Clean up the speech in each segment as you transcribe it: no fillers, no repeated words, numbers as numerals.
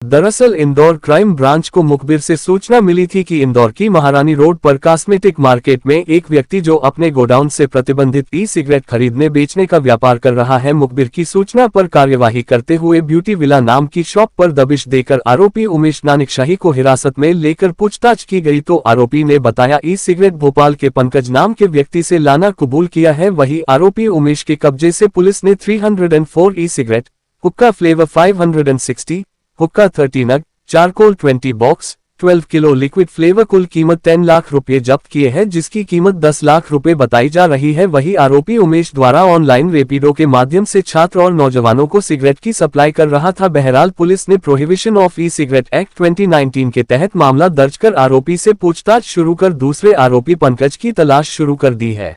दरअसल Indore crime branch को मुखबिर से सूचना मिली थी कि इंदौर की महारानी रोड पर कॉस्मेटिक मार्केट में एक व्यक्ति जो अपने गोडाउन से प्रतिबंधित ई सिगरेट खरीदने बेचने का व्यापार कर रहा है। मुखबिर की सूचना पर कार्यवाही करते हुए ब्यूटी विला नाम की शॉप पर दबिश देकर आरोपी उमेश नानकशाही को हिरासत में लेकर पूछताछ की गई तो आरोपी ने बताया ई सिगरेट भोपाल के पंकज नाम के व्यक्ति से लाना कबूल किया है। वही आरोपी उमेश के कब्जे से पुलिस ने 304 ई सिगरेट, हुक्का फ्लेवर 560, हुक्का 30 नग, charcoal 20 box, 12 kilo liquid flavour कुल कीमत 10 लाख रुपए जब्त किए हैं, जिसकी कीमत 10 लाख रुपए बताई जा रही है। वही आरोपी उमेश द्वारा ऑनलाइन रेपिडो के माध्यम से छात्र और नौजवानों को सिगरेट की सप्लाई कर रहा था। बहरहाल पुलिस ने prohibition of e cigarette act 2019 के तहत मामला दर्ज कर आरोपी से पूछताछ शुरू कर दूसरे आरोपी पंकज की तलाश शुरू कर दी है।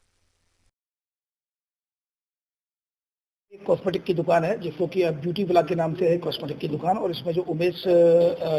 कॉस्मेटिक की दुकान है जिसको कि ब्यूटी विला के नाम से है कॉस्मेटिक की दुकान, और इसमें जो उमेश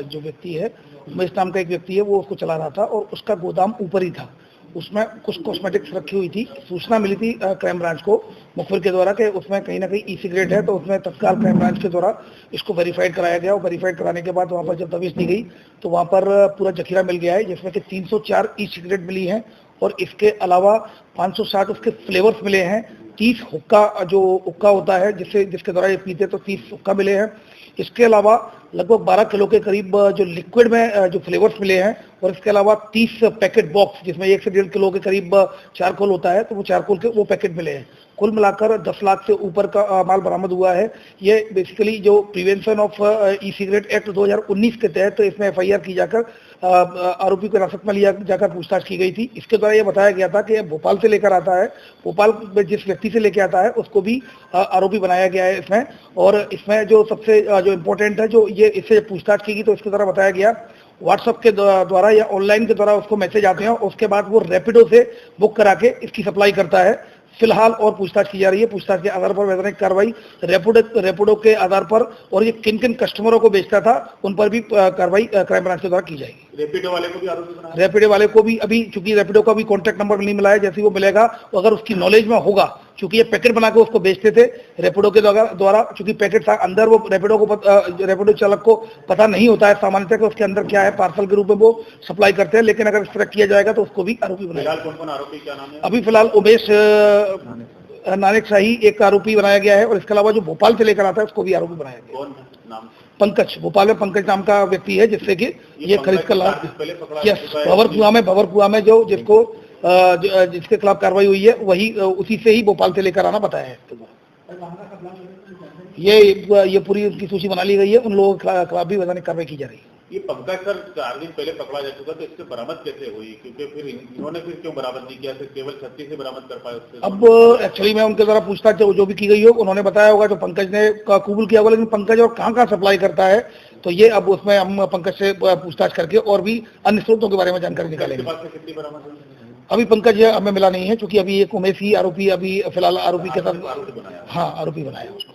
जो व्यक्ति है, उमेश नाम का एक व्यक्ति है, वो उसको चला रहा था और उसका गोदाम ऊपर ही था। उसमें कुछ कॉस्मेटिक्स रखी हुई थी। सूचना मिली थी क्राइम ब्रांच को मुखबिर के द्वारा कि उसमें कहीं ना कहीं ई सिगरेट है, तो उसमें तत्काल क्राइम ब्रांच के द्वारा इसको वेरीफाइड कराया गया और वेरीफाइड कराने के बाद वहाँ पर जब दबिश दी गई तो वहाँ पर पूरा जखीरा मिल गया है, जिसमें कि 304 ई सिगरेट मिली हैं और इसके अलावा 560 उसके फ्लेवर्स मिले हैं। 30 हुक्का जो हुक्का होता है जिसके द्वारा ये पीते, तो 30 हुक्का मिले हैं। इसके अलावा लगभग 12 किलो के करीब जो लिक्विड में जो फ्लेवर्स मिले हैं, और इसके अलावा 30 पैकेट बॉक्स जिसमें 1 से 1.5 किलो के करीब चारकोल होता है, तो वो चारकोल के वो पैकेट मिले हैं। कुल मिलाकर 10 लाख से ऊपर का माल बरामद हुआ है। ये बेसिकली जो prevention of e cigarette act 2019 के तहत तो इसमें FIR की जाकर आरोपी को हिरासत में लिया जाकर पूछताछ की गई थी। इसके द्वारा ये बताया गया था कि भोपाल से लेकर आता है, भोपाल में जिस व्यक्ति से लेकर आता है उसको भी आरोपी बनाया गया है इसमें। और इसमें जो सबसे जो इम्पोर्टेंट है, जो ये इससे पूछताछ की गई तो इसके द्वारा बताया गया व्हाट्सएप के द्वारा या ऑनलाइन के द्वारा उसको मैसेज आते हैं, उसके बाद वो रैपिडो से बुक करा के इसकी सप्लाई करता है। फिलहाल और पूछताछ की जा रही है। पूछताछ के आधार पर वैधानिक कार्रवाई रैपिडो के आधार पर और ये किन किन कस्टमरों को बेचता था उन पर भी कार्रवाई क्राइम ब्रांच के द्वारा की जाएगी। रैपिडो वाले को भी आरोपी बनाया? रैपिडो वाले को भी अभी, चूंकि रैपिडो का भी कॉन्टैक्ट नंबर नहीं मिला है, जैसे वो मिलेगा तो अगर उसकी नॉलेज में होगा, चूंकि ये पैकेट बना के उसको बेचते थे रैपिडो के द्वारा, चूंकि पैकेट था अंदर, वो रैपिडो चालक को पता नहीं होता है सामान्यतः कि उसके अंदर क्या है, पार्सल के रूप में वो सप्लाई करते हैं। लेकिन अगर इस तरह किया जाएगा तो उसको भी आरोपी बनाया। कौन-कौन आरोपी, क्या नाम है? अभी फिलहाल उमेश नानकशाही एक आरोपी बनाया गया है, और इसके अलावा जो भोपाल से लेकर आता है उसको भी आरोपी बनाया गया। कौन नाम? पंकज, भोपाल में पंकज नाम का व्यक्ति है, जिससे कि ये खरीद कर ला भंवर कुआं में जो जिसके खिलाफ कार्रवाई हुई है, वही उसी से ही भोपाल से लेकर आना बताया है। ये पूरी उनकी सूची बना ली गई है, उन लोगों के खिलाफ भी वैधानिक कार्रवाई की जा रही है। ये पंकज सर 4 दिन पहले पकड़ा जा चुका, तो इससे बरामद कैसे हुई? क्योंकि फिर इन्होंने फिर क्यों बरामद नहीं किया, सिर्फ केवल 36 से बरामद कर पाए उससे? अब एक्चुअली मैं उनके द्वारा पूछताछ जो भी की गई हो, उन्होंने बताया होगा, जो पंकज ने कबूल किया होगा, लेकिन पंकज और कहाँ सप्लाई करता है, तो ये अब उसमें हम पंकज से पूछताछ करके और भी अन्य स्रोतों के बारे में जानकारी निकालेंगे। कितनी बरामद हुई? अभी पंकज हमें मिला नहीं है, क्योंकि अभी एक उमेश ही आरोपी अभी फिलहाल आरोपी के साथ, हाँ, आरोपी बनाया उसको।